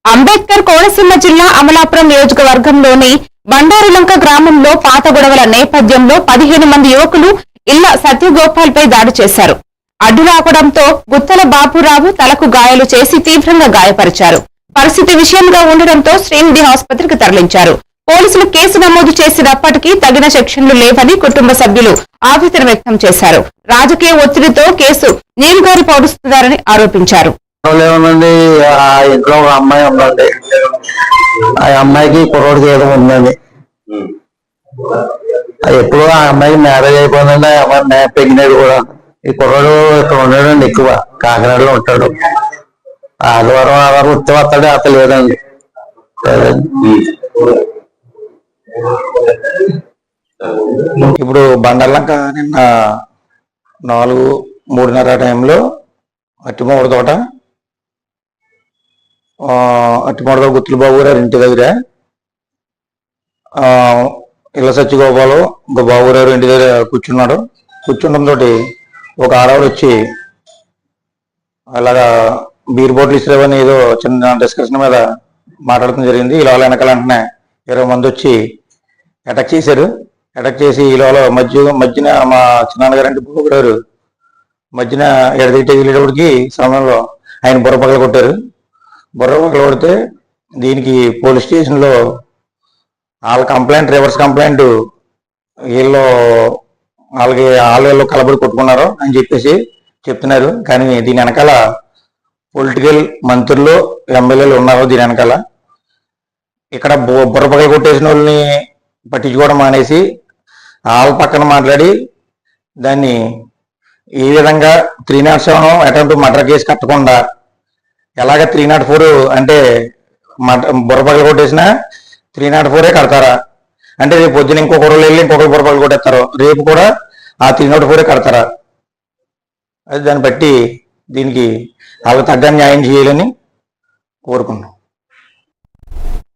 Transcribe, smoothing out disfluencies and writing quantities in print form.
అంబేద్కర్ కోనసీమ జిల్లా అమలాపురం నియోజకవర్గంలోని బండారులంక గ్రామంలో పాత గొడవల నేపథ్యంలో 15 మంది యువకులు ఇళ్ల సత్యగోపాల్ పై దాడి చేశారు. అడ్డు రావడంతో గుత్తల బాపురావు తలకు గాయాలు చేసి తీవ్రంగా గాయపరిచారు. పరిస్థితి విషయంగా ఉండడంతో శ్రీనిధి ఆసుపత్రికి తరలించారు. పోలీసులు కేసు నమోదు చేసినప్పటికీ తగిన సెక్షన్లు లేవని కుటుంబ సభ్యులు ఆవేదన వ్యక్తం చేశారు. రాజకీయ ఒత్తిడితో కేసు నీరుగారి పౌరుస్తున్నారని ఆరోపించారు. ఇంట్లో ఒక అమ్మాయి ఉందండి. ఆ అమ్మాయికి కుర్రోడికి ఏదో ఉందండి. ఎప్పుడు ఆ అమ్మాయికి మ్యారేజ్ అయిపోయిందండి. ఆ అమ్మాయి ప్రెగ్నెంట్ కూడా. ఈ కుర్రోడు ఇక్కడ ఉండడండి, ఎక్కువ కాకినాడలో ఉంటాడు. ఆదివారం వస్తే వస్తాడు, అసలు లేదండి. ఇప్పుడు బండలంక నిన్న 4:30 టైంలో అట్టిమూడ తోట గుత్తుల బాబు గారు ఇంటి దగ్గర ఇళ్ళ సత్యగోపాలు బాబు గారు ఇంటి దగ్గర కూర్చున్నాడు. కూర్చుండంతో ఒక ఆడవాడు వచ్చి అలాగా బీర్ బాటిల్ ఇస్తారని ఏదో చిన్న డిస్కషన్ మీద మాట్లాడటం జరిగింది. ఇలా వెనకాల వెంటనే 20 మంది వచ్చి అటాక్ చేశారు. అటాక్ చేసి ఇలా మధ్యన మా చిన్నాన్నగారు అంటే బాబు గారు మధ్యన ఎడదిగితే వెళ్ళేటప్పటికి సమయంలో ఆయన బుర్ర పగల కొట్టారు. బుర్ర పగల కొడితే దీనికి పోలీస్ స్టేషన్లో వాళ్ళ కంప్లైంట్, రివర్స్ కంప్లైంట్ వీళ్ళు కలబడి కొట్టుకున్నారు అని చెప్పేసి చెప్తున్నారు. కానీ దీని వెనకాల పొలిటికల్ మంత్రులు, ఎమ్మెల్యేలు ఉన్నారు. దీని వెనకాల ఇక్కడ బుర్ర పగల కొట్టేసిన వాళ్ళని పట్టించుకోవడం మానేసి వాళ్ళ పక్కన మాట్లాడి దాన్ని ఈ విధంగా 307 అటెంప్ట్ మర్డర్ కేసు కట్టకుండా ఎలాగ 304 అంటే బుర్ర పగల కొట్టేసిన 304 కడతారా అంటే రేపు పొద్దున ఇంకొకరు వెళ్ళి ఇంకొకరు బుర్ర పగల కొట్టేస్తారు. రేపు కూడా ఆ 304 కడతారా? అది దాన్ని బట్టి దీనికి వాళ్ళకి తగ్గ న్యాయం చేయాలని కోరుకున్నాం.